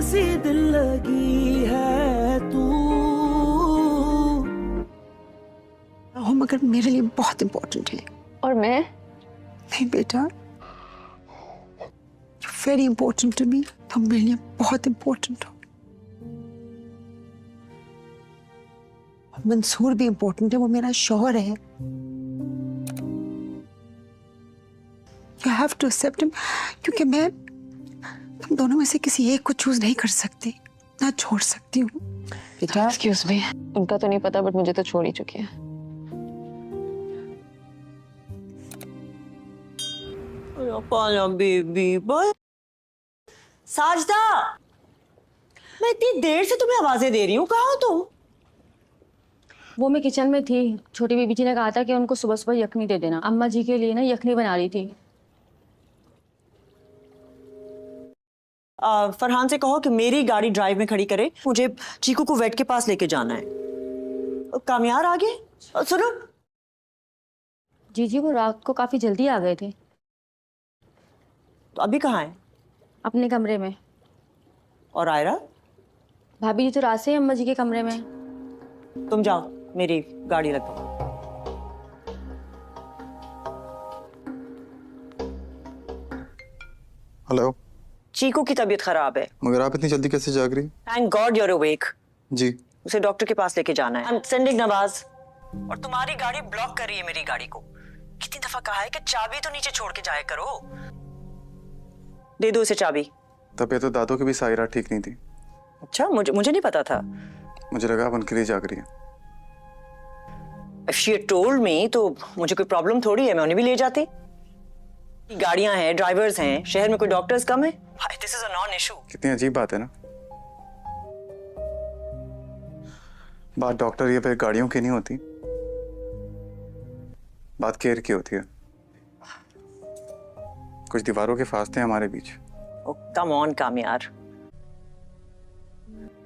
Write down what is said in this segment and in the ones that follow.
सी दिल लगी है तू। मगर मेरे लिए बहुत इम्पोर्टेंट है। और मैं? नहीं बेटा, वेरी इम्पोर्टेंट टू मी। तुम मेरे लिए बहुत इम्पोर्टेंट हो। मंसूर भी इम्पोर्टेंट है, वो मेरा शौहर है। You have to accept him, क्योंकि मैं तुम दोनों में से किसी एक को चूज नहीं कर सकती, ना छोड़ सकती हूँ। बेटा एक्सक्यूज मी, उनका तो नहीं पता बट मुझे तो छोड़ ही चुकी है। बेबी बॉय साजदा, मैं इतनी देर से तुम्हें आवाजें दे रही हूँ, कहाँ हो तुम? वो मैं किचन में थी। छोटी बीबी जी ने कहा था कि उनको सुबह सुबह यखनी दे देना। अम्मा जी के लिए ना यखनी बना रही थी। फरहान से कहो कि मेरी गाड़ी ड्राइव में खड़ी करे, मुझे चीकू को वेट के पास लेके जाना है। कामयार आ गए? सुनो जी वो रात को काफी जल्दी आ गए थे। तो अभी कहाँ है? अपने कमरे में। और आयरा? भाभी जी तो रात से ही अम्मा जी के कमरे में। तुम जाओ, मेरी गाड़ी लगाओ। हेलो। चीकू की तबीयत खराब है। मगर आप इतनी जल्दी कैसे जाग रही? Thank God you are awake. जी। उसे डॉक्टर के पास लेके जाना है। I am sending Nawaz. और तुम्हारी गाड़ी ब्लॉक कर रही है मेरी गाड़ी को। कितनी दफा कहा है कि चाबी तो नीचे छोड़ के जाया करो। दे दो उसे चाबी। तबीयत तो दादू की भी सायरा ठीक नहीं थी। अच्छा, मुझे नहीं पता था। मुझे लगा आप उनके लिए जाग रही हैं। If she had told me तो मुझे कोई प्रॉब्लम थोड़ी है, मैं उन्हें भी ले जाती। गाड़ियां हैं, ड्राइवर्स हैं, शहर में कोई डॉक्टर्स कम है। This is a non-issue। कितनी अजीब बात है ना। बात डॉक्टर या फिर गाड़ियों की नहीं होती, बात केयर की होती है। कुछ दीवारों के फासले हैं हमारे बीच। Oh, come on, कामयार।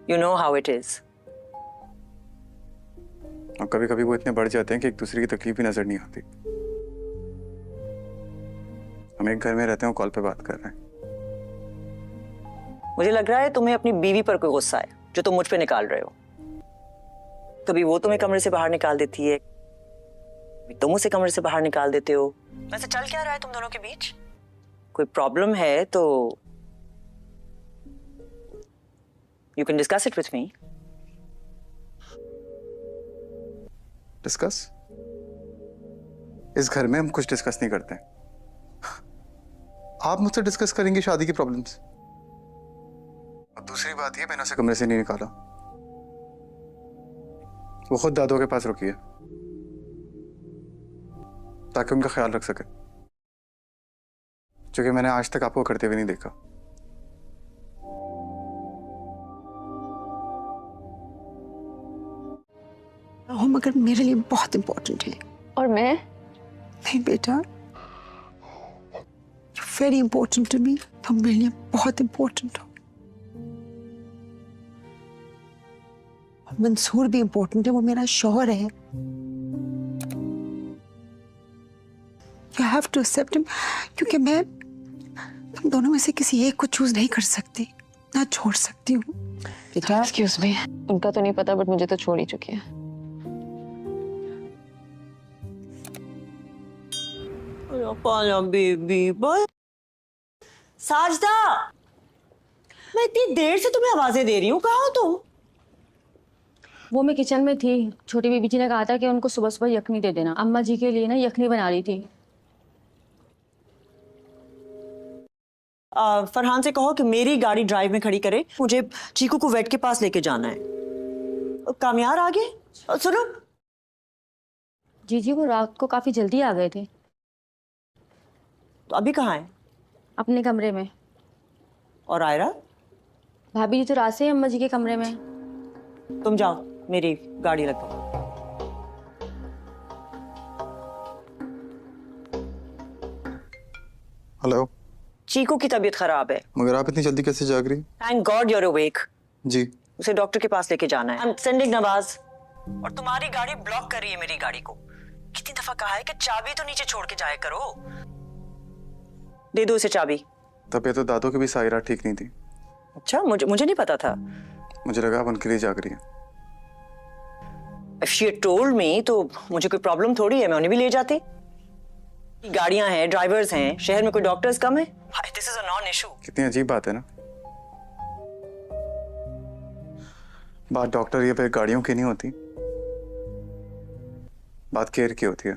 You know how it is। और कभी कभी वो इतने बढ़ जाते हैं कि एक दूसरे की तकलीफ भी नजर नहीं आती। हम एक घर में रहते हैं, कॉल पे बात कर रहे हैं। मुझे लग रहा है तुम्हें अपनी बीवी पर कोई गुस्सा है जो तुम मुझ पे निकाल रहे हो। कभी वो तुम्हें कमरे से बाहर निकाल देती है, तुम उसे कमरे से बाहर निकाल देते हो। वैसे चल क्या रहा है तुम दोनों के बीच? कोई प्रॉब्लम है तो you can discuss it with me. Discuss? इस घर में हम कुछ डिस्कस नहीं करते। आप मुझसे डिस्कस करेंगे शादी की प्रॉब्लम्स। और दूसरी बात ये, मैंने उसे कमरे से नहीं निकाला, वो खुद दादू के पास रुकी है ताकि उनका ख्याल रख सके, जो कि मैंने आज तक आपको करते हुए नहीं देखा। मगर मेरे लिए बहुत इम्पोर्टेंट है। और मैं? नहीं बेटा, वेरी इम्पोर्टेंट टू मी। तुम मेरे लिए बहुत इम्पोर्टेंट हो। मंसूर भी इम्पोर्टेंट है, वो मेरा शौहर है। You have to accept him, क्योंकि मैं तुम दोनों में से किसी एक को चूज नहीं कर सकती, ना छोड़ सकती हूँ। बेटा एक्सक्यूज मी, उनका तो नहीं पता बट मुझे तो छोड़ ही चुकी है। बेबी बॉय साजदा, मैं इतनी देर से तुम्हें आवाजें दे रही हूँ, कहाँ हो तुम? वो मैं किचन में थी। छोटी बीबी जी ने कहा था कि उनको सुबह सुबह यखनी दे देना। अम्मा जी के लिए ना यखनी बना रही थी। फरहान से कहो कि मेरी गाड़ी ड्राइव में खड़ी करे, मुझे चीकू को वेट के पास लेके जाना है। कामयार आ गए? सुनो जी वो रात को काफी जल्दी आ गए थे। तो अभी कहाँ है? अपने कमरे में। और आयरा? भाभी जी तो रात से ही अम्मा जी के कमरे में। तुम जाओ, मेरी गाड़ी लगाओ। हेलो। चीकू की तबीयत खराब है। मगर आप इतनी जल्दी कैसे जाग रही? Thank God you are awake. जी। उसे डॉक्टर के पास लेके जाना है। I am sending Nawaz. और तुम्हारी गाड़ी ब्लॉक कर रही है मेरी गाड़ी को। कितनी दफा कहा है कि चाबी तो नीचे छोड़ के जाया करो। दे दो उसे चाबी। तबीयत तो दादू की भी सायरा ठीक नहीं थी। अच्छा, मुझे नहीं पता था। मुझे लगा आप उनके लिए जाग रही हैं। If she had told me तो मुझे कोई प्रॉब्लम थोड़ी है, मैं उन्हें भी ले जाती। गाड़ियां हैं, ड्राइवर्स हैं, शहर में कोई डॉक्टर्स कम है। This is a non-issue। कितनी अजीब बात है ना। बात डॉक्टर या फिर गाड़ियों की नहीं होती, बात केयर की होती है।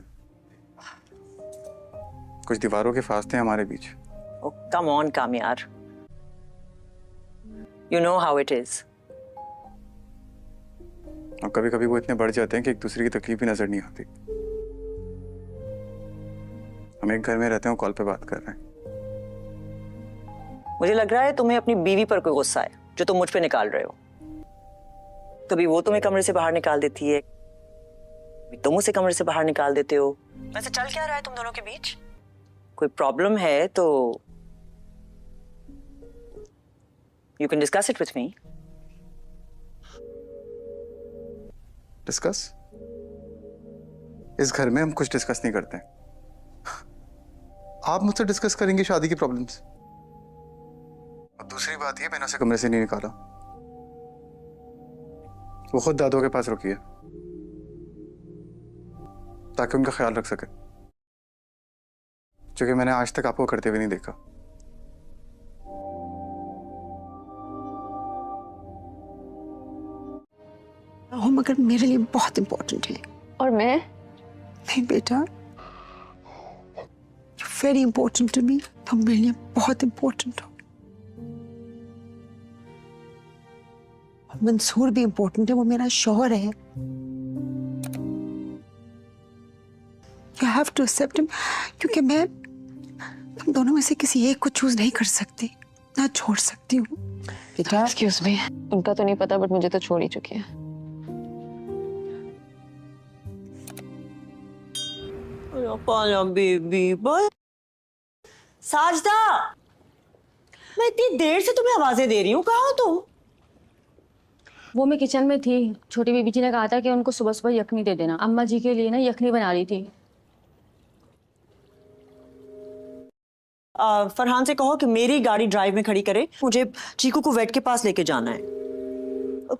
कुछ दीवारों के फासले हैं हमारे बीच। Oh, come on, कामयार। You know how it is। और कभी कभी वो इतने बढ़ जाते हैं कि एक दूसरे की तकलीफ भी नजर नहीं आती। हम एक घर में रहते हैं, कॉल पे बात कर रहे हैं। मुझे लग रहा है तुम्हें अपनी बीवी पर कोई गुस्सा है जो तुम मुझ पे निकाल रहे हो। कभी वो तुम्हें कमरे से बाहर निकाल देती है, कभी तुम उसे कमरे से बाहर निकाल देते हो। वैसे चल क्या रहा है तुम दोनों के बीच? कोई प्रॉब्लम है तो you can discuss it with me. Discuss? इस घर में हम कुछ डिस्कस नहीं करते। आप मुझसे डिस्कस करेंगे शादी की प्रॉब्लम्स। और दूसरी बात ये, मैंने उसे कमरे से नहीं निकाला, वो खुद दादों के पास रुकी है ताकि उनका ख्याल रख सके, क्योंकि मैंने आज तक आपको करते हुए नहीं देखा। मगर मेरे लिए बहुत इंपॉर्टेंट है। और मैं? नहीं बेटा, वेरी इंपॉर्टेंट टू मी। तुम मेरे लिए बहुत इंपॉर्टेंट हो। और मंसूर भी इंपॉर्टेंट है, वो मेरा शौहर है। You have to accept him, क्योंकि मैं तुम दोनों में से किसी एक को चूज नहीं कर सकती, ना छोड़ सकती हूँ बेटा। एक्सक्यूज मी, उनका तो नहीं पता बट मुझे तो छोड़ ही चुकी है। बेबी बस साजदा, मैं इतनी देर से तुम्हें आवाजें दे रही हूँ, कहाँ हो तुम? वो मैं किचन में थी। छोटी बीबी जी ने कहा था कि उनको सुबह सुबह यखनी दे देना। अम्मा जी के लिए ना यखनी बना रही थी। फरहान से कहो कि मेरी गाड़ी ड्राइव में खड़ी करे, मुझे चीकू को वेट के पास लेके जाना है।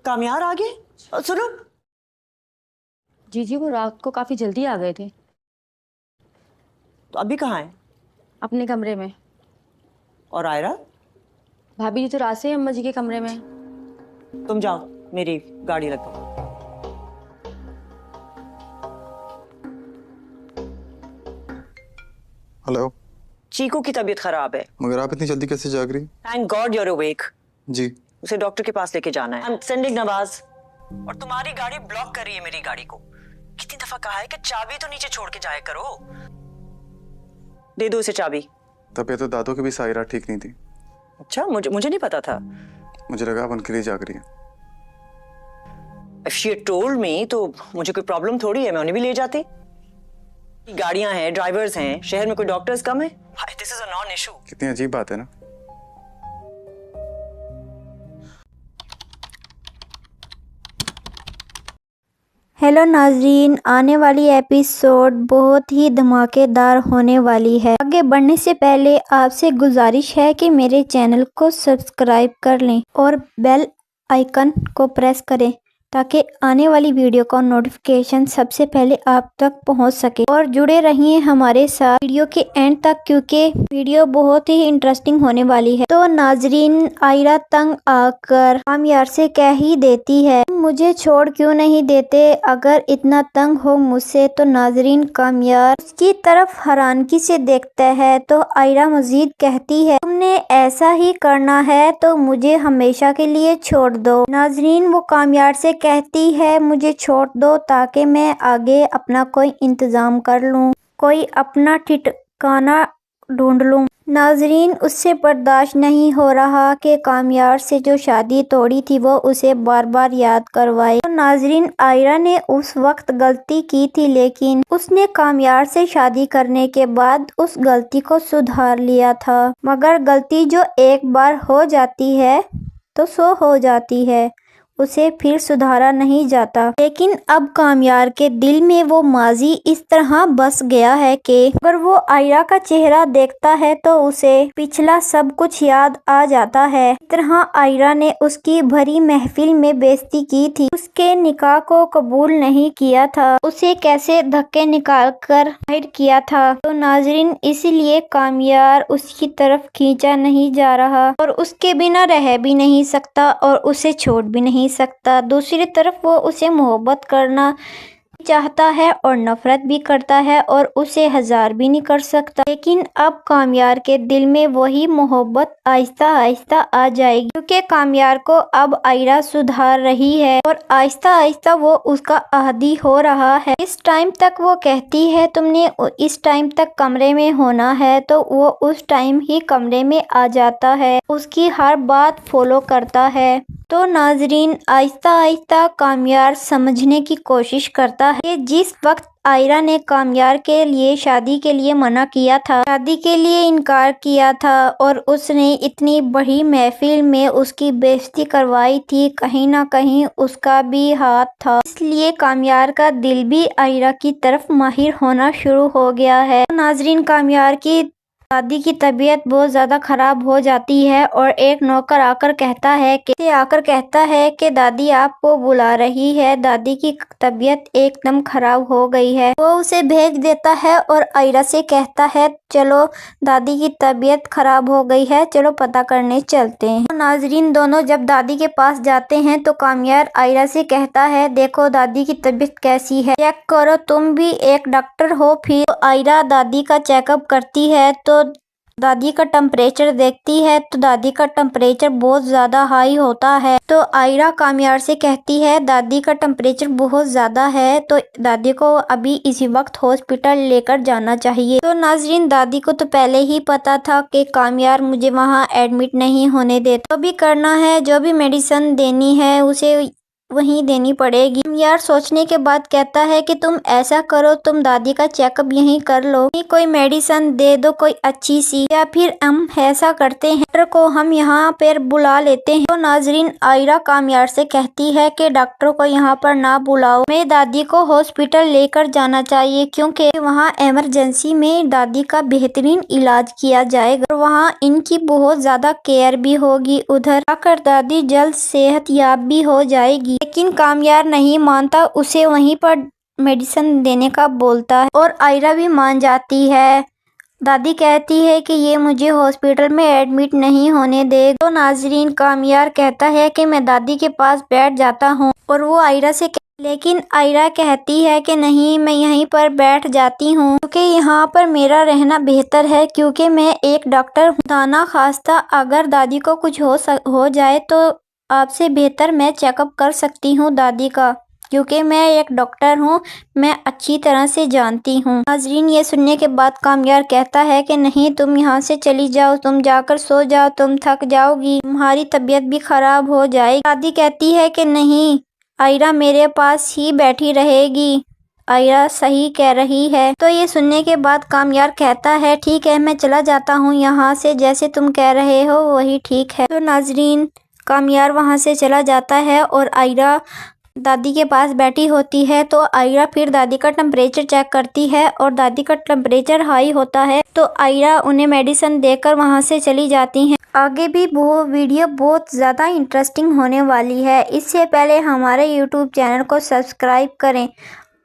कामयार आ गए? सुनो जी, वो रात को काफी जल्दी आ गए थे। तो अभी कहाँ है? अपने कमरे में। और आयरा? भाभी जी तो रात से ही अम्मा जी के कमरे में। तुम जाओ, मेरी गाड़ी लगाओ। हेलो। चीकू की तबीयत खराब है। मगर आप इतनी जल्दी कैसे जाग रही? Thank God you are awake. जी। उसे डॉक्टर के पास लेके जाना है। I am sending Nawaz. और तुम्हारी गाड़ी ब्लॉक कर रही है मेरी गाड़ी को। कितनी दफा कहा है कि चाबी तो नीचे छोड़ के जाया करो। दे दो उसे चाबी। तबीयत तो दादों की भी सायरा ठीक नहीं थी। अच्छा, मुझे नहीं पता था। मुझे लगा आप उनके लिए जाग रही हैं। If she had told me तो मुझे कोई प्रॉब्लम थोड़ी है, मैं उन्हें भी ले जाती। गाड़ियां हैं, ड्राइवर्स हैं, शहर में कोई डॉक्टर्स कम है। This is a non-issue। कितनी अजीब बात है ना। हेलो नाजरीन, आने वाली एपिसोड बहुत ही धमाकेदार होने वाली है। आगे बढ़ने से पहले आपसे गुजारिश है कि मेरे चैनल को सब्सक्राइब कर लें और बेल आइकन को प्रेस करें ताकि आने वाली वीडियो का नोटिफिकेशन सबसे पहले आप तक पहुंच सके। और जुड़े रहिए हमारे साथ वीडियो के एंड तक, क्योंकि वीडियो बहुत ही इंटरेस्टिंग होने वाली है। तो नाजरीन, आयरा तंग आकर कामयार से कह ही देती है, मुझे छोड़ क्यों नहीं देते? अगर इतना तंग हो मुझसे तो नाजरीन कामयार उसकी तरफ हैरानगी से देखता है। तो आयरा मजीद कहती है, तुमने ऐसा ही करना है तो मुझे हमेशा के लिए छोड़ दो। नाजरीन, वो कामयार से कहती है, मुझे छोड़ दो ताकि मैं आगे अपना कोई इंतजाम कर लूँ, कोई अपना ठिकाना ढूंढ लूँ। नाजरीन, उससे बर्दाश्त नहीं हो रहा कि कामयार से जो शादी तोड़ी थी वो उसे बार बार याद करवाए। तो नाजरीन, आयरा ने उस वक्त गलती की थी, लेकिन उसने कामयार से शादी करने के बाद उस गलती को सुधार लिया था। मगर गलती जो एक बार हो जाती है तो सो हो जाती है, اسے پھر سدھارا نہیں جاتا۔ لیکن اب کامیار کے دل میں وہ ماضی اس طرح بس گیا ہے کہ اگر وہ آئرہ کا چہرہ دیکھتا ہے تو اسے پچھلا سب کچھ یاد آ جاتا ہے۔ اس طرح آئرہ نے اس کی بھری محفل میں بےعزتی کی تھی، اس کے نکاح کو قبول نہیں کیا تھا، اسے کیسے دھکے نکال کر باہر کیا تھا۔ تو ناظرین، اسی لیے کامیار اس کی طرف کھینچا نہیں جا رہا اور اس کے بنا رہ بھی نہیں سکتا اور اسے چھوڑ بھی نہیں سکتا۔ دوسری طرف وہ اسے محبت کرنا چاہتا ہے اور نفرت بھی کرتا ہے اور اسے ہزار بھی نہیں کر سکتا۔ لیکن اب کامیار کے دل میں وہی محبت آہستہ آہستہ آ جائے گی، کیونکہ کامیار کو اب آئرہ سدھار رہی ہے اور آہستہ آہستہ وہ اس کا عہدی ہو رہا ہے۔ اس ٹائم تک وہ کہتی ہے تم نے اس ٹائم تک کمرے میں ہونا ہے، تو وہ اس ٹائم ہی کمرے میں آ جاتا ہے، اس کی ہر بات فالو کرتا ہے۔ تو ناظرین، آہستہ آہستہ کامیار سمجھنے کی کوشش کرتا ہے کہ جس وقت آئرہ نے کامیار کے لیے شادی کے لیے منع کیا تھا، شادی کے لیے انکار کیا تھا اور اس نے اتنی بڑی محفل میں اس کی بےعزتی کروائی تھی، کہیں نہ کہیں اس کا بھی ہاتھ تھا۔ اس لیے کامیار کا دل بھی آئرہ کی طرف مائل ہونا شروع ہو گیا ہے۔ ناظرین، کامیار کی دادی کی طبیعت بہت زیادہ خراب ہو جاتی ہے اور ایک نوکر آ کر کہتا ہے کہ دادی آپ کو بلا رہی ہے، دادی کی طبیعت ایک دم خراب ہو گئی ہے۔ وہ اسے بھیج دیتا ہے اور آئرہ سے کہتا ہے چلو دادی کی طبیعت خراب ہو گئی ہے، چلو پتہ کرنے چلتے ہیں۔ ناظرین، دونوں جب دادی کے پاس جاتے ہیں تو کامیار آئرہ سے کہتا ہے دیکھو دادی کی طبیعت کیسی ہے، چیک کرو، تم بھی ایک ڈاکٹر ہو۔ پھر آئرہ دادی کا چیک اپ کرتی ہے تو دادی کا ٹمپریچر دیکھتی ہے تو دادی کا ٹمپریچر بہت زیادہ ہائی ہوتا ہے۔ تو آئرہ کامیار سے کہتی ہے دادی کا ٹمپریچر بہت زیادہ ہے تو دادی کو ابھی اسی وقت ہاسپٹل لے کر جانا چاہیے۔ تو ناظرین، دادی کو تو پہلے ہی پتا تھا کہ کامیار مجھے وہاں ایڈمٹ نہیں ہونے دیتا، جو بھی کرنا ہے، جو بھی میڈیسن دینی ہے اسے وہیں دینی پڑے گی۔ کامیار سوچنے کے بعد کہتا ہے کہ تم ایسا کرو، تم دادی کا چیک اپ یہیں کر لو، کوئی میڈیسن دے دو کوئی اچھی سی، یا پھر ہم ایسا کرتے ہیں ڈاکٹر کو ہم یہاں پر بلا لیتے ہیں۔ تو ناظرین، آئرہ کامیار سے کہتی ہے کہ ڈاکٹر کو یہاں پر نہ بلاؤ، میں دادی کو ہاسپٹل لے کر جانا چاہیے، کیونکہ وہاں ایمرجنسی میں دادی کا بہترین علاج کیا جائے گا اور وہاں ان کی بہت زیادہ کیئر بھی ہوگی، ادھر جا کر دادی جلد صحت یاب بھی ہو جائے گی۔ لیکن کامیار نہیں مانتا، اسے وہیں پر میڈیسن دینے کا بولتا ہے اور آئرہ بھی مان جاتی ہے۔ دادی کہتی ہے کہ یہ مجھے ہاسپٹل میں ایڈمٹ نہیں ہونے دے۔ تو ناظرین، کامیار کہتا ہے کہ میں دادی کے پاس بیٹھ جاتا ہوں اور وہ آئرہ سے لیکن آئرہ کہتی ہے کہ نہیں، میں یہیں پر بیٹھ جاتی ہوں کیونکہ یہاں پر میرا رہنا بہتر ہے، کیونکہ میں ایک ڈاکٹر ہوں، خدا نہ خواستہ اگر دادی کو کچھ ہو جائے تو آپ سے بہتر میں چیک اپ کر سکتی ہوں دادی کا، کیونکہ میں ایک ڈاکٹر ہوں، میں اچھی طرح سے جانتی ہوں۔ ناظرین، یہ سننے کے بعد کامیار کہتا ہے کہ نہیں، تم یہاں سے چلی جاؤ، تم جا کر سو جاؤ، تم تھک جاؤ گی، تمہاری طبیعت بھی خراب ہو جائے گی۔ دادی کہتی ہے کہ نہیں، آئرہ میرے پاس ہی بیٹھی رہے گی، آئرہ صحیح کہہ رہی ہے۔ تو یہ سننے کے بعد کامیار کہتا ہے ٹھیک ہے، میں چلا جاتا ہوں یہاں سے، جیسے تم کہہ رہے ہو وہی ٹھیک ہے۔ تو ناظرین، کامیار وہاں سے چلا جاتا ہے اور آئرہ دادی کے پاس بیٹھی ہوتی ہے۔ تو آئرہ پھر دادی کا ٹمپریچر چیک کرتی ہے اور دادی کا ٹمپریچر ہائی ہوتا ہے تو آئرہ انہیں میڈیسن دے کر وہاں سے چلی جاتی ہیں۔ آگے بھی وہ ویڈیو بہت زیادہ انٹرسٹنگ ہونے والی ہے، اس سے پہلے ہمارے یوٹیوب چینل کو سبسکرائب کریں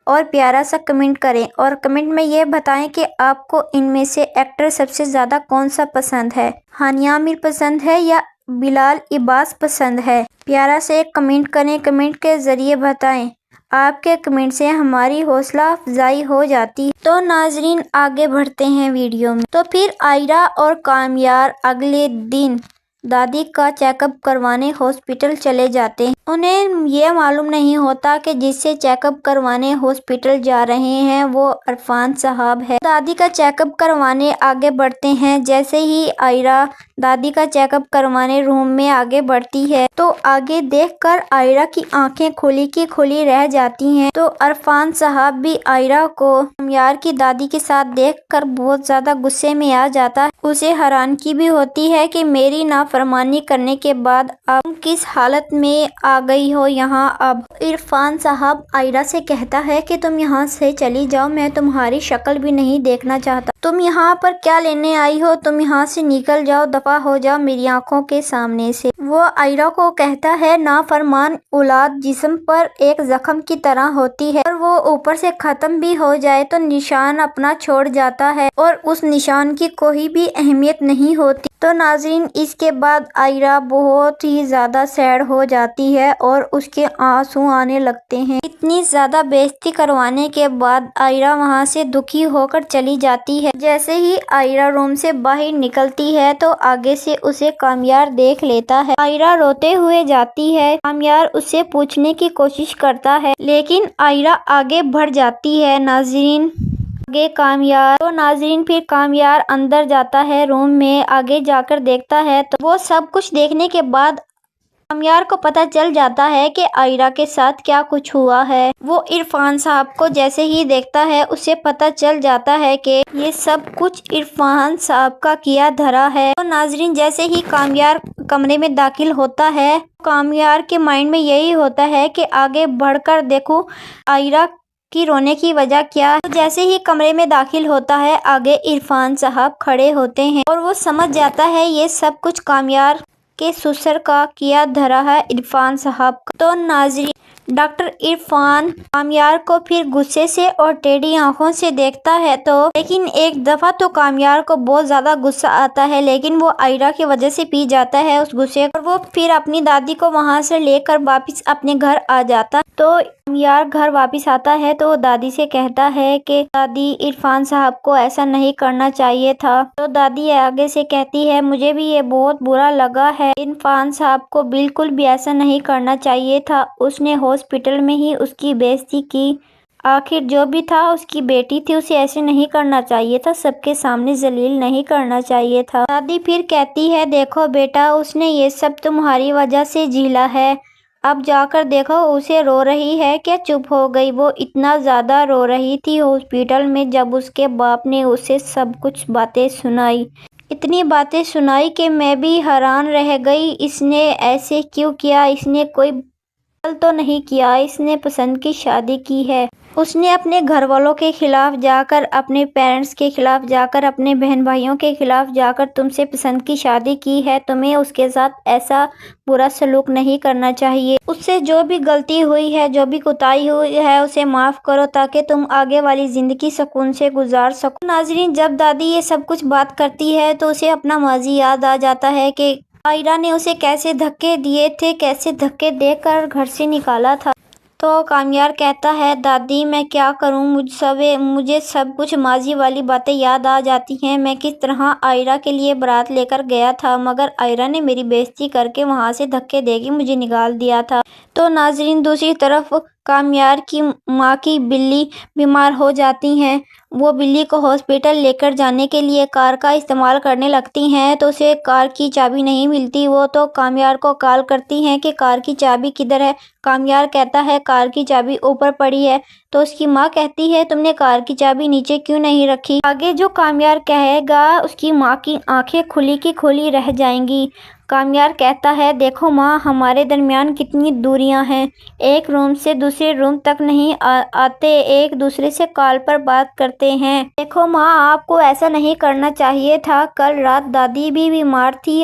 اور پیارا سا کمنٹ کریں اور کمنٹ میں یہ بتائیں کہ آپ کو ان میں سے ایکٹر سب سے زیادہ کون سا پسند ہے، ہانیہ عامر پسند ہے یا بلال عباس پسند ہے۔ پیارا سے ایک کمنٹ کریں، کمنٹ کے ذریعے بتائیں، آپ کے کمنٹ سے ہماری حوصلہ افزائی ہو جاتی ہے۔ تو ناظرین، آگے بڑھتے ہیں ویڈیو میں۔ تو پھر آئرہ اور کامیار اگلے دن دادی کا چیک اپ کروانے ہاسپٹل چلے جاتے ہیں۔ انہیں یہ معلوم نہیں ہوتا کہ جس سے چیک اپ کروانے ہاسپٹل جا رہے ہیں وہ عرفان صاحب ہے۔ دادی کا چیک اپ کروانے آگے بڑھتے ہیں۔ جیسے ہی آئرہ دادی کا چیک اپ کروانے روم میں آگے بڑھتی ہے تو آگے دیکھ کر آئرہ کی آنکھیں کھلی کی کھلی رہ جاتی ہیں۔ تو عرفان صاحب بھی آئرہ کو کامیار کی دادی کے ساتھ دیکھ کر بہت زیادہ غصے میں آ جاتا ہے۔ اسے حیرانگی بھی ہوتی ہے کہ میری नाफरमानी करने के बाद अब किस हालत में आ गई हो यहाँ। अब इरफान साहब आयरा से कहता है कि तुम यहाँ से चली जाओ, मैं तुम्हारी शक्ल भी नहीं देखना चाहता। तुम यहाँ पर क्या लेने आई हो, तुम यहाँ से निकल जाओ, दफा हो जाओ मेरी आंखों के सामने से। वो आयरा को कहता है नाफरमान औलाद जिस्म पर एक जख्म की तरह होती है और वो ऊपर से खत्म भी हो जाए तो निशान अपना छोड़ जाता है और उस निशान की कोई भी अहमियत नहीं होती। तो नाज़रीन, इसके बाद आयरा बहुत ही ज़्यादा सैड हो जाती है और उसके आंसू आने लगते हैं। इतनी ज़्यादा बेइज्जती करवाने के बाद आयरा वहाँ से दुखी होकर चली जाती है। जैसे ही आयरा रूम से बाहर निकलती है तो आगे से उसे कामयार देख लेता है। आयरा रोते हुए जाती है। कामयार उससे पूछने की कोशिश करता है लेकिन आयरा आगे बढ़ जाती है। नाज़रीन, आगे कामयार तो नाज़रीन फिर कामयार अंदर जाता है रूम में। आगे जाकर देखता है तो वो सब कुछ देखने के बाद कामयार को पता चल जाता है कि आयरा के साथ क्या कुछ हुआ है। वो इरफान साहब को जैसे ही देखता है उसे पता चल जाता है कि ये सब कुछ इरफान साहब का किया धरा है। तो नाज़रीन, जैसे ही कामयार कमरे में दाखिल होता है, कामयार के माइंड में यही होता है कि आगे बढ़कर देखूं आयरा की रोने की वजह क्या है। तो जैसे ही कमरे में दाखिल होता है आगे इरफान साहब खड़े होते हैं और वो समझ जाता है ये सब कुछ कामयार के ससुर का किया धरा है इरफान साहब का। तो नाज़रीन, डॉक्टर इरफान कामयार को फिर गुस्से से और टेढ़ी आंखों से देखता है तो लेकिन एक दफ़ा तो कामयार को बहुत ज़्यादा गुस्सा आता है लेकिन वो आयरा की वजह से पी जाता है उस गुस्से और वो फिर अपनी दादी को वहाँ से लेकर वापस अपने घर आ जाता। तो कामयार घर वापस आता है तो दादी से कहता है कि दादी, इरफान साहब को ऐसा नहीं करना चाहिए था। तो दादी आगे से कहती है मुझे भी ये बहुत बुरा लगा है, इरफान साहब को बिल्कुल भी ऐसा नहीं करना चाहिए था। उसने हॉस्पिटल में ही उसकी बेइज्जती की। आखिर जो भी था उसकी बेटी थी, उसे ऐसे नहीं करना चाहिए था, सबके सामने जलील नहीं करना चाहिए था। दादी फिर कहती है देखो बेटा, उसने ये सब तुम्हारी वजह से झेला है। अब जाकर देखो उसे रो रही है क्या चुप हो गई? वो इतना ज़्यादा रो रही थी हॉस्पिटल में जब उसके बाप ने उसे सब कुछ बातें सुनाई। इतनी बातें सुनाई कि मैं भी हैरान रह गई। इसने ऐसे क्यों किया? इसने कोई तो नहीं किया, इसने पसंद की शादी की है। उसने अपने घर वालों के खिलाफ जाकर, अपने पेरेंट्स के खिलाफ जाकर, अपने बहन भाइयों के खिलाफ जाकर तुमसे पसंद की शादी की है। तुम्हें उसके साथ ऐसा बुरा सलूक नहीं करना चाहिए। उससे जो भी गलती हुई है, जो भी कोताही हुई है, उसे माफ़ करो ताकि तुम आगे वाली ज़िंदगी सुकून से गुजार सको। नाज़रीन, जब दादी ये सब कुछ बात करती है तो उसे अपना माजी याद आ जाता है कि आयरा ने उसे कैसे धक्के दिए थे, कैसे धक्के देकर घर से निकाला था। तो कामयार कहता है दादी मैं क्या करूं, मुझे सब कुछ माजी वाली बातें याद आ जाती हैं। मैं किस तरह आयरा के लिए बारात लेकर गया था मगर आयरा ने मेरी बेइज्जती करके वहां से धक्के देके मुझे निकाल दिया था। तो नाजरीन, दूसरी तरफ कामयार की माँ की बिल्ली बीमार हो जाती हैं। वो बिल्ली को हॉस्पिटल लेकर जाने के लिए कार का इस्तेमाल करने लगती हैं तो उसे कार की चाबी नहीं मिलती। वो तो कामयार को कॉल करती हैं कि कार की चाबी किधर है। कामयार कहता है कार की चाबी ऊपर पड़ी है। तो उसकी माँ कहती है तुमने कार की चाबी नीचे क्यों नहीं रखी। आगे जो कामयार कहेगा उसकी माँ की आंखें खुली की खुली रह जाएंगी। कामयार कहता है देखो माँ, हमारे दरमियान कितनी दूरियां हैं, एक रूम से दूसरे रूम तक नहीं आते, एक दूसरे से कॉल पर बात करते हैं। देखो माँ, आपको ऐसा नहीं करना चाहिए था। कल रात दादी भी बीमार थी।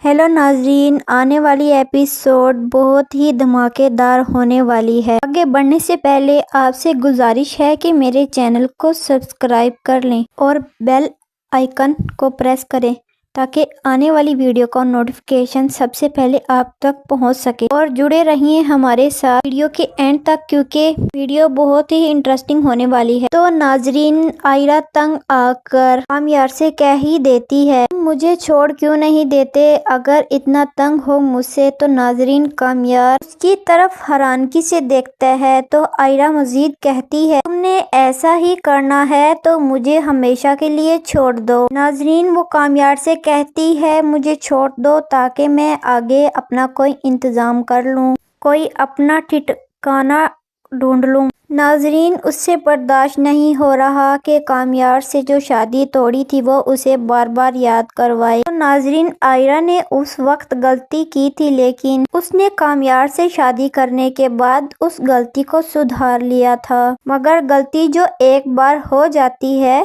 हेलो नाजरीन, आने वाली एपिसोड बहुत ही धमाकेदार होने वाली है। आगे बढ़ने से पहले आपसे गुजारिश है कि मेरे चैनल को सब्सक्राइब कर लें और बेल आइकन को प्रेस करें ताकि आने वाली वीडियो का नोटिफिकेशन सबसे पहले आप तक पहुंच सके। और जुड़े रहिए हमारे साथ वीडियो के एंड तक क्योंकि वीडियो बहुत ही इंटरेस्टिंग होने वाली है। तो नाजरीन, आयरा तंग आकर कामयार से कह ही देती है मुझे छोड़ क्यों नहीं देते, अगर इतना तंग हो मुझसे। तो नाजरीन, कामयार उसकी तरफ हैरानगी से देखता है तो आयरा मजीद कहती है तुमने ऐसा ही करना है तो मुझे हमेशा के लिए छोड़ दो। नाजरीन, वो कामयार से कहती है मुझे छोड़ दो ताकि मैं आगे अपना कोई इंतजाम कर लूं, कोई अपना ठिकाना ढूंढ लूं। ناظرین اس سے برداشت نہیں ہو رہا کہ کامیار سے جو شادی توڑی تھی وہ اسے بار بار یاد کروائے۔ تو ناظرین عائرہ نے اس وقت غلطی کی تھی، لیکن اس نے کامیار سے شادی کرنے کے بعد اس غلطی کو سدھار لیا تھا، مگر غلطی جو ایک بار ہو جاتی ہے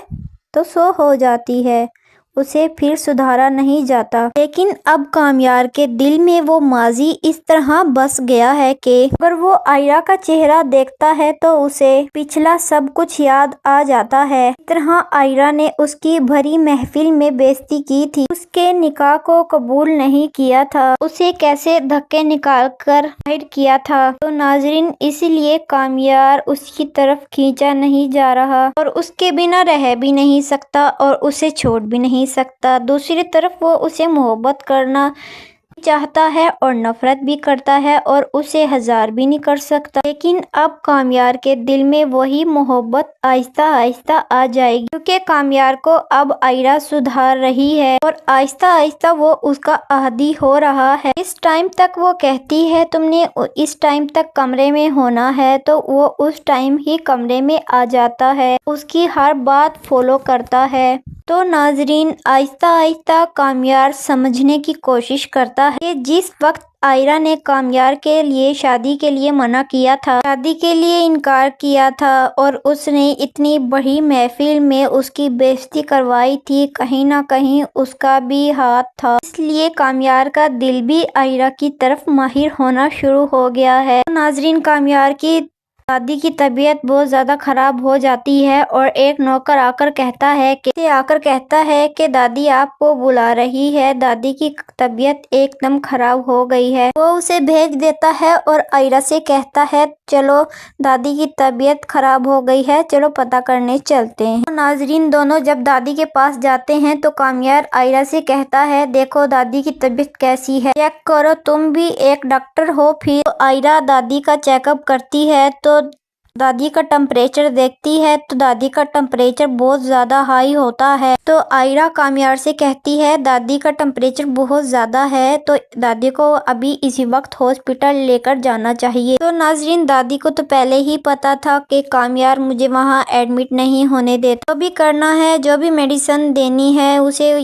تو سو ہو جاتی ہے، اسے پھر سدھارا نہیں جاتا۔ لیکن اب کامیار کے دل میں وہ ماضی اس طرح بس گیا ہے کہ اگر وہ عائرہ کا چہرہ دیکھتا ہے تو اسے پچھلا سب کچھ یاد آ جاتا ہے۔ اس طرح عائرہ نے اس کی بھری محفل میں بے عزتی کی تھی، اس کے نکاح کو قبول نہیں کیا تھا، اسے کیسے دھکے نکال کر باہر کیا تھا۔ تو ناظرین اسی لیے کامیار اس کی طرف کھینچا نہیں جا رہا اور اس کے بنا رہ بھی نہیں سکتا اور اسے چھوڑ بھی نہیں سکتا۔ دوسری طرف وہ اسے محبت کرنا چاہتا ہے اور نفرت بھی کرتا ہے اور اسے ہزار بھی نہیں کر سکتا، لیکن اب کامیار کے دل میں وہی محبت آہستہ آہستہ آ جائے گی، کیونکہ کامیار کو اب عائرہ سدھار رہی ہے اور آہستہ آہستہ وہ اس کا عہدی ہو رہا ہے۔ اس ٹائم تک وہ کہتی ہے تم نے اس ٹائم تک کمرے میں ہونا ہے تو وہ اس ٹائم ہی کمرے میں آ جاتا ہے، اس کی ہر بات فالو کرتا ہے۔ تو ناظرین آہستہ آہستہ کامیار سمجھنے کی کوشش کرتا ہے کہ جس وقت عائرہ نے کامیار کے لیے شادی کے لیے منع کیا تھا، شادی کے لیے انکار کیا تھا اور اس نے اتنی بڑی محفل میں اس کی بے عزتی کروائی تھی، کہیں نہ کہیں اس کا بھی ہاتھ تھا، اس لیے کامیار کا دل بھی عائرہ کی طرف مائل ہونا شروع ہو گیا ہے۔ ناظرین کامیار کی دادی کی طبیعت بہت زیادہ خراب ہو جاتی ہے اور ایک نوکر آ کر کہتا ہے کہ دادی آپ کو بلا رہی ہے، دادی کی طبیعت ایک دم خراب ہو گئی ہے۔ وہ اسے بھیج دیتا ہے اور عائرہ سے کہتا ہے چلو دادی کی طبیعت خراب ہو گئی ہے، چلو پتہ کرنے چلتے ہیں۔ تو ناظرین دونوں جب دادی کے پاس جاتے ہیں تو کامیار عائرہ سے کہتا ہے دیکھو دادی کی طبیعت کیسی ہے، چیک کرو، تم بھی ایک ڈاکٹر ہو۔ پھر عائرہ دادی کا چیک اپ کرتی ہے تو دادی کا ٹمپریچر دیکھتی ہے تو دادی کا ٹمپریچر بہت زیادہ ہائی ہوتا ہے۔ تو عائرہ کامیار سے کہتی ہے دادی کا ٹمپریچر بہت زیادہ ہے تو دادی کو ابھی اسی وقت ہاسپٹل لے کر جانا چاہیے۔ تو ناظرین دادی کو تو پہلے ہی پتا تھا کہ کامیار مجھے وہاں ایڈمٹ نہیں ہونے دیتا، جو بھی کرنا ہے، جو بھی میڈیسن دینی ہے اسے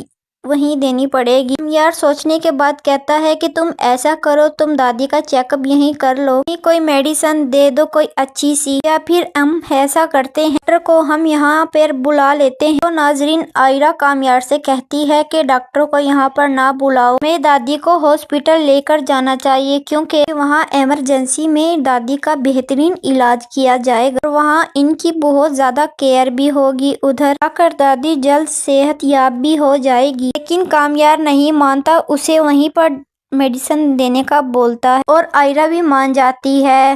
وہیں دینی پڑے گی۔ کامیار سوچنے کے بعد کہتا ہے کہ تم ایسا کرو، تم دادی کا چیک اپ یہیں کر لو، کوئی میڈیسن دے دو کوئی اچھی سی، یا پھر ہم ایسا کرتے ہیں ڈاکٹر کو ہم یہاں پر بلا لیتے ہیں۔ تو ناظرین عائرہ کامیار سے کہتی ہے کہ ڈاکٹر کو یہاں پر نہ بلاؤ، میں دادی کو ہاسپٹل لے کر جانا چاہیے کیونکہ وہاں ایمرجنسی میں دادی کا بہترین علاج کیا جائے گا اور وہاں ان کی بہت زیادہ کیئر بھی ہوگی، ادھر آ کر دادی جلد صحت یاب بھی ہو جائے گی۔ لیکن کامیار نہیں مانتا، اسے وہیں پر میڈیسن دینے کا بولتا ہے اور عائرہ بھی مان جاتی ہے۔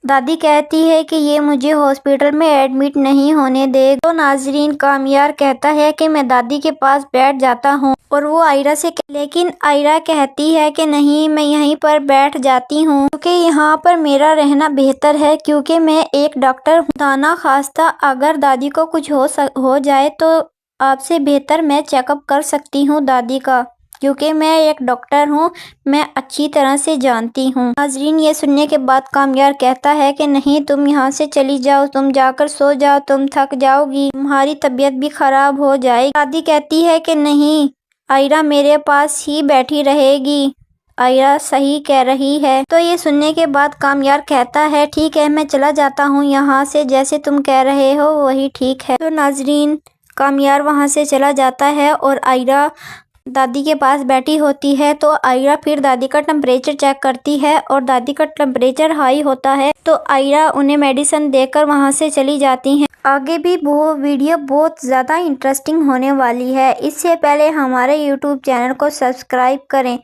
دادی کہتی ہے کہ یہ مجھے ہاسپٹل میں ایڈمٹ نہیں ہونے دے۔ تو ناظرین کامیار کہتا ہے کہ میں دادی کے پاس بیٹھ جاتا ہوں اور وہ عائرہ سے لیکن عائرہ کہتی ہے کہ نہیں میں یہیں پر بیٹھ جاتی ہوں کیونکہ یہاں پر میرا رہنا بہتر ہے، کیونکہ میں ایک ڈاکٹر ہوں، خدا نہ خواستہ اگر دادی کو کچھ ہو جائے تو آپ سے بہتر میں چیک اپ کر سکتی ہوں دادی کا، کیونکہ میں ایک ڈاکٹر ہوں، میں اچھی طرح سے جانتی ہوں۔ ناظرین یہ سننے کے بعد کامیار کہتا ہے کہ نہیں تم یہاں سے چلی جاؤ، تم جا کر سو جاؤ، تم تھک جاؤ گی، تمہاری طبیعت بھی خراب ہو جائے گی۔ دادی کہتی ہے کہ نہیں عائرہ میرے پاس ہی بیٹھی رہے گی، عائرہ صحیح کہہ رہی ہے۔ تو یہ سننے کے بعد کامیار کہتا ہے ٹھیک ہے میں چلا جاتا ہوں یہاں سے، جیسے تم کہہ رہے ہو وہی ٹھیک ہے۔ تو ناظرین کامیار وہاں سے چلا جاتا ہے اور عائرہ دادی کے پاس بیٹھی ہوتی ہے۔ تو عائرہ پھر دادی کا ٹمپریچر چیک کرتی ہے اور دادی کا ٹمپریچر ہائی ہوتا ہے تو عائرہ انہیں میڈیسن دے کر وہاں سے چلی جاتی ہیں۔ آگے بھی وہ ویڈیو بہت زیادہ انٹرسٹنگ ہونے والی ہے، اس سے پہلے ہمارے یوٹیوب چینل کو سبسکرائب کریں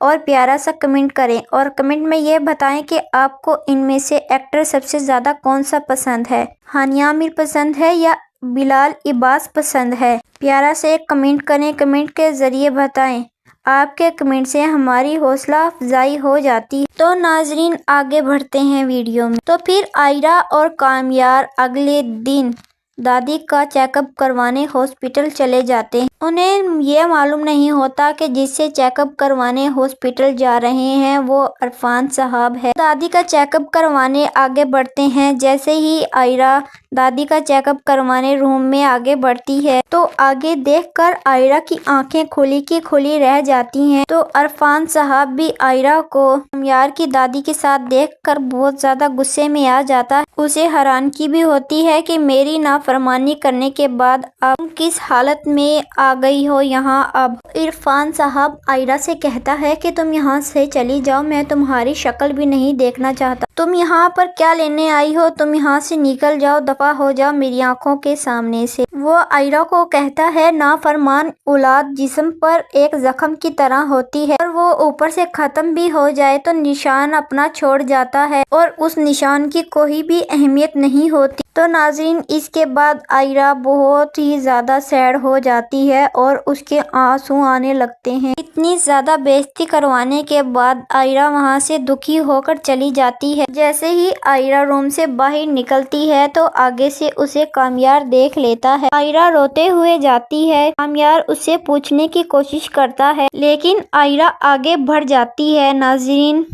اور پیارا سا کمنٹ کریں اور کمنٹ میں یہ بتائیں کہ آپ کو ان میں سے ایکٹر سب سے زیادہ کون سا پسند ہے، ہانیہ عامر پسند ہے یا بلال عباس پسند ہے۔ پیارا سے ایک کمنٹ کریں، کمنٹ کے ذریعے بتائیں، آپ کے کمنٹ سے ہماری حوصلہ افزائی ہو جاتی ہے۔ تو ناظرین آگے بڑھتے ہیں ویڈیو میں۔ تو پھر عائرہ اور کامیار اگلے دن दादी का चेकअप करवाने हॉस्पिटल चले जाते हैं। उन्हें ये मालूम नहीं होता कि जिससे चेकअप करवाने हॉस्पिटल जा रहे हैं वो इरफान साहब है। दादी का चेकअप करवाने आगे बढ़ते हैं। जैसे ही आयरा दादी का चेकअप करवाने रूम में आगे बढ़ती है तो आगे देखकर आयरा की आंखें खुली की खुली रह जाती हैं। तो इरफान साहब भी आयरा को कामयार की दादी के साथ देखकर बहुत ज्यादा गुस्से में आ जाता है। उसे हैरानगी भी होती है कि मेरी नाफरमानी करने के बाद अब किस हालत में आ गई हो यहाँ। अब इरफान साहब आयरा से कहता है कि तुम यहाँ से चली जाओ, मैं तुम्हारी शक्ल भी नहीं देखना चाहता। तुम यहाँ पर क्या लेने आई हो? तुम यहाँ से निकल जाओ, दफा हो जाओ मेरी आंखों के सामने से। वो आयरा को कहता है नाफरमान औलाद जिस्म पर एक जख्म की तरह होती है और वो ऊपर से खत्म भी हो जाए तो निशान अपना छोड़ जाता है और उस निशान की कोई भी अहमियत नहीं होती। तो नाज़रीन, इसके बाद आयरा बहुत ही ज़्यादा सैड हो जाती है और उसके आंसू आने लगते हैं। इतनी ज़्यादा बेइज्जती करवाने के बाद आयरा वहाँ से दुखी होकर चली जाती है। जैसे ही आयरा रूम से बाहर निकलती है तो आगे से उसे कामयार देख लेता है। आयरा रोते हुए जाती है। कामयार उससे पूछने की कोशिश करता है लेकिन आयरा आगे बढ़ जाती है। नाज़रीन,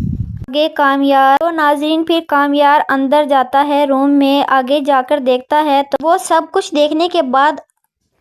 आगे कामयार तो नाज़रीन फिर कामयार अंदर जाता है रूम में। आगे जाकर देखता है तो वो सब कुछ देखने के बाद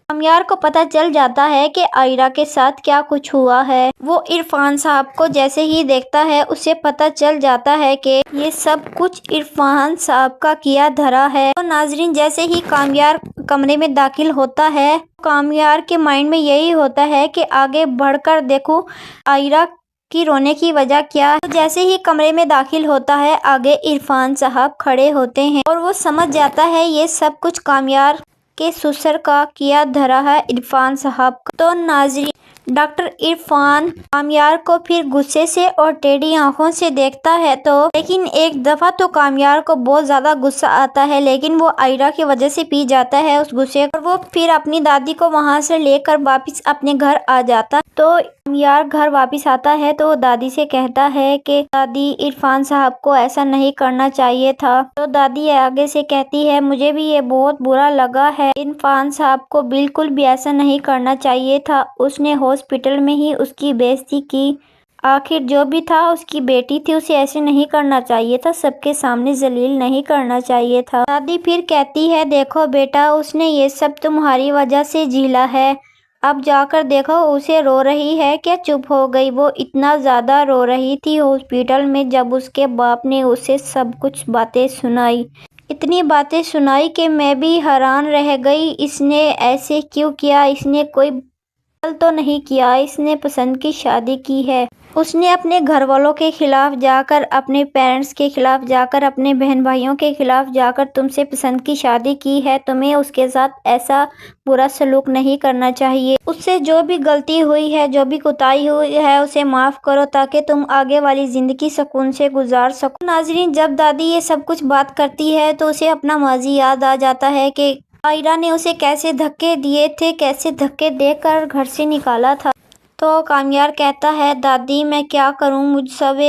कामयार को पता चल जाता है कि आयरा के साथ क्या कुछ हुआ है। वो इरफान साहब को जैसे ही देखता है उसे पता चल जाता है कि ये सब कुछ इरफान साहब का किया धरा है। तो नाज़रीन, जैसे ही कामयार कमरे में दाखिल होता है कामयार के माइंड में यही होता है कि आगे बढ़कर देखूं आयरा की रोने की वजह क्या है। तो जैसे ही कमरे में दाखिल होता है आगे इरफान साहब खड़े होते हैं और वो समझ जाता है ये सब कुछ कामयार के ससुर का किया धरा है इरफान साहब का। तो नाज़रीन, डॉक्टर इरफान कामयार को फिर गुस्से से और टेढ़ी आंखों से देखता है तो लेकिन एक दफ़ा तो कामयार को बहुत ज़्यादा गुस्सा आता है लेकिन वो आयरा की वजह से पी जाता है उस गुस्से और वो फिर अपनी दादी को वहाँ से लेकर वापस अपने घर आ जाता। तो कामयार घर वापस आता है तो दादी से कहता है कि दादी, इरफान साहब को ऐसा नहीं करना चाहिए था। तो दादी आगे से कहती है मुझे भी ये बहुत बुरा लगा है, इरफान साहब को बिल्कुल भी ऐसा नहीं करना चाहिए था। उसने हॉस्पिटल में ही उसकी बेइज्जती की। आखिर जो भी था उसकी बेटी थी, उसे ऐसे नहीं करना चाहिए था, सबके सामने जलील नहीं करना चाहिए था। दादी फिर कहती है देखो बेटा, उसने ये सब तुम्हारी वजह से झेला है। अब जाकर देखो उसे रो रही है क्या? चुप हो गई। वो इतना ज़्यादा रो रही थी हॉस्पिटल में जब उसके बाप ने उसे सब कुछ बातें सुनाई। इतनी बातें सुनाई कि मैं भी हैरान रह गई। इसने ऐसे क्यों किया? इसने कोई गलत तो नहीं किया, इसने पसंद की शादी की है। उसने अपने घर वालों के खिलाफ जाकर, अपने पेरेंट्स के खिलाफ जाकर, अपने बहन भाइयों के खिलाफ जाकर तुमसे पसंद की शादी की है। तुम्हें उसके साथ ऐसा बुरा सलूक नहीं करना चाहिए। उससे जो भी गलती हुई है, जो भी कोताही हुई है, उसे माफ़ करो ताकि तुम आगे वाली ज़िंदगी सुकून से गुजार सको। नाज़रीन, जब दादी ये सब कुछ बात करती है तो उसे अपना माजी याद आ जाता है कि आयरा ने उसे कैसे धक्के दिए थे, कैसे धक्के देकर घर से निकाला था। तो कामयार कहता है दादी मैं क्या करूं,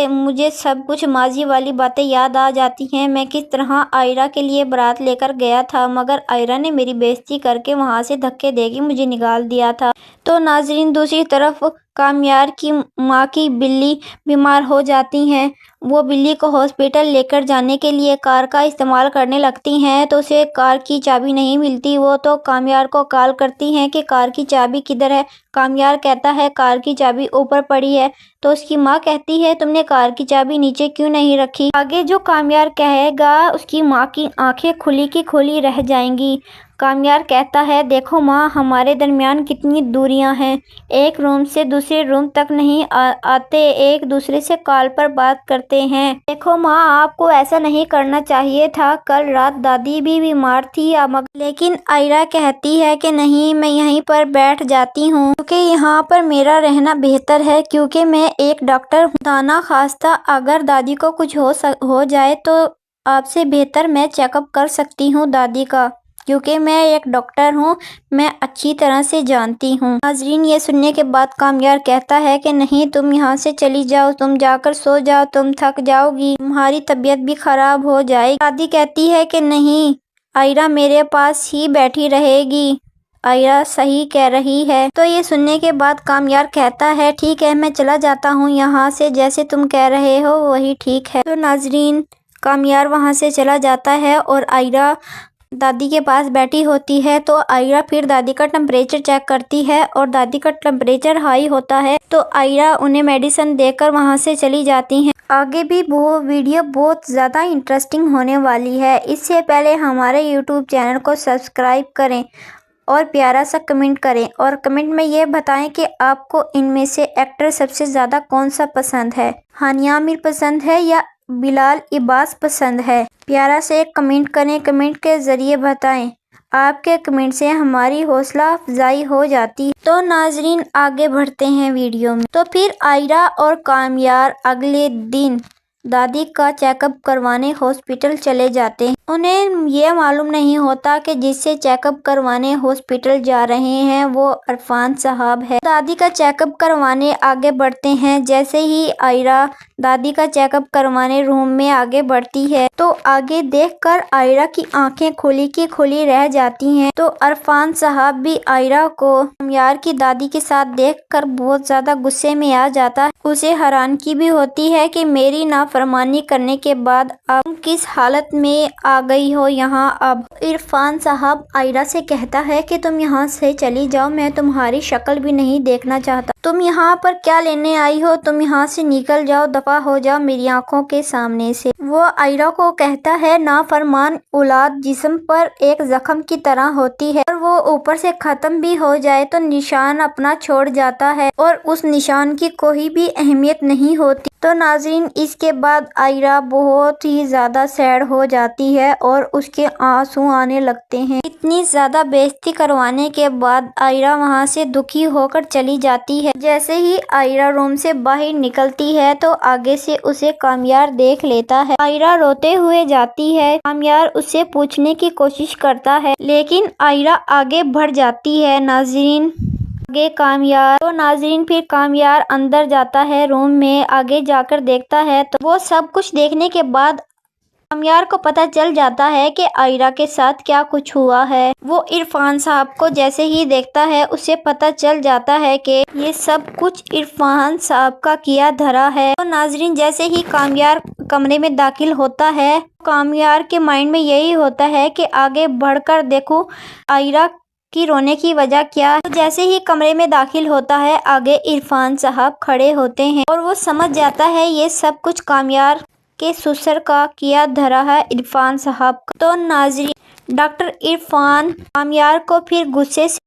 मुझे सब कुछ माजी वाली बातें याद आ जाती हैं। मैं किस तरह आयरा के लिए बारात लेकर गया था मगर आयरा ने मेरी बेइज्जती करके वहां से धक्के देके मुझे निकाल दिया था। तो नाजरीन, दूसरी तरफ कामयार की माँ की बिल्ली बीमार हो जाती हैं। वो बिल्ली को हॉस्पिटल लेकर जाने के लिए कार का इस्तेमाल करने लगती हैं तो उसे कार की चाबी नहीं मिलती। वो तो कामयार को कॉल करती हैं कि कार की चाबी किधर है। कामयार कहता है कार की चाबी ऊपर पड़ी है। तो उसकी माँ कहती है तुमने कार की चाबी नीचे क्यों नहीं रखी। आगे जो कामयार कहेगा उसकी माँ की आंखें खुली की खुली रह जाएंगी। कामयार कहता है देखो माँ, हमारे दरमियान कितनी दूरियां हैं, एक रूम से दूसरे रूम तक नहीं आते, एक दूसरे से कॉल पर बात करते हैं। देखो माँ, आपको ऐसा नहीं करना चाहिए था। कल रात दादी भी बीमार थी लेकिन आयरा कहती है कि नहीं, मैं यहीं पर बैठ जाती हूँ क्योंकि यहाँ पर मेरा रहना बेहतर है, क्योंकि मैं एक डॉक्टर हूँ। दाना खास्ता अगर दादी को कुछ हो जाए तो आपसे बेहतर मैं चेकअप कर सकती हूँ दादी का, क्योंकि मैं एक डॉक्टर हूँ, मैं अच्छी तरह से जानती हूँ। नाजरीन, ये सुनने के बाद कामयार कहता है कि नहीं, तुम यहाँ से चली जाओ, तुम जाकर सो जाओ, तुम थक जाओगी, तुम्हारी तबीयत भी खराब हो जाएगी। दादी कहती है कि नहीं, आयरा मेरे पास ही बैठी रहेगी, आयरा सही कह रही है। तो ये सुनने के बाद कामयार कहता है ठीक है, मैं चला जाता हूँ यहाँ से, जैसे तुम कह रहे हो वही ठीक है। तो नाजरीन, कामयार वहाँ से चला जाता है और आयरा दादी के पास बैठी होती है। तो आयरा फिर दादी का टेम्परेचर चेक करती है और दादी का टेम्परेचर हाई होता है। तो आयरा उन्हें मेडिसिन देकर वहाँ से चली जाती हैं। आगे भी वो वीडियो बहुत ज़्यादा इंटरेस्टिंग होने वाली है। इससे पहले हमारे यूट्यूब चैनल को सब्सक्राइब करें और प्यारा सा कमेंट करें और कमेंट में ये बताएं कि आपको इनमें से एक्टर सबसे ज़्यादा कौन सा पसंद है, हानिया आमिर पसंद है या बिलाल इब्बास पसंद है। प्यारा से एक कमेंट करें, कमेंट के ज़रिए बताएं। आपके कमेंट से हमारी हौसला अफजाई हो जाती है। तो नाजरीन, आगे बढ़ते हैं वीडियो में। तो फिर आयरा और कामयार अगले दिन दादी का चेकअप करवाने हॉस्पिटल चले जाते हैं। उन्हें ये मालूम नहीं होता कि जिससे चेकअप करवाने हॉस्पिटल जा रहे हैं वो इरफान साहब है। दादी का चेकअप करवाने आगे बढ़ते हैं। जैसे ही आयरा दादी का चेकअप करवाने रूम में आगे बढ़ती है तो आगे देखकर आयरा की आंखें खुली की खुली रह जाती हैं। तो इरफान साहब भी आयरा को कामयार की दादी के साथ देखकर बहुत ज्यादा गुस्से में आ जाता है। उसे हैरानगी भी होती है कि मेरी नाफरमानी करने के बाद अब किस हालत में आ गई हो यहाँ। अब इरफान साहब आयरा से कहता है कि तुम यहाँ से चली जाओ, मैं तुम्हारी शक्ल भी नहीं देखना चाहता। तुम यहाँ पर क्या लेने आई हो, तुम यहाँ से निकल जाओ, दफा हो जाओ मेरी आंखों के सामने से। वो आयरा को कहता है नाफरमान औलाद जिस्म पर एक जख्म की तरह होती है और वो ऊपर से खत्म भी हो जाए तो निशान अपना छोड़ जाता है और उस निशान की कोई भी अहमियत नहीं होती। तो नाज़रीन, इसके बाद आयरा बहुत ही ज़्यादा सैड हो जाती है और उसके आंसू आने लगते हैं। इतनी ज़्यादा बेइज्जती करवाने के बाद आयरा वहाँ से दुखी होकर चली जाती है। जैसे ही आयरा रूम से बाहर निकलती है तो आगे से उसे कामयार देख लेता है। आयरा रोते हुए जाती है। कामयार उससे पूछने की कोशिश करता है लेकिन आयरा आगे बढ़ जाती है। नाज़रीन, आगे कामयार तो नाज़रीन फिर कामयार अंदर जाता है रूम में। आगे जाकर देखता है तो वो सब कुछ देखने के बाद कामयार को पता चल जाता है कि आयरा के साथ क्या कुछ हुआ है। वो इरफान साहब को जैसे ही देखता है उसे पता चल जाता है कि ये सब कुछ इरफान साहब का किया धरा है। तो नाज़रीन, जैसे ही कामयार कमरे में दाखिल होता है कामयार के माइंड में यही होता है कि आगे बढ़कर देखूं आयरा की रोने की वजह क्या है। तो जैसे ही कमरे में दाखिल होता है आगे इरफान साहब खड़े होते हैं और वो समझ जाता है ये सब कुछ कामयार के ससुर का किया धरा है इरफान साहब का। तो नाज़रीन, डॉक्टर इरफान कामयार को फिर गुस्से से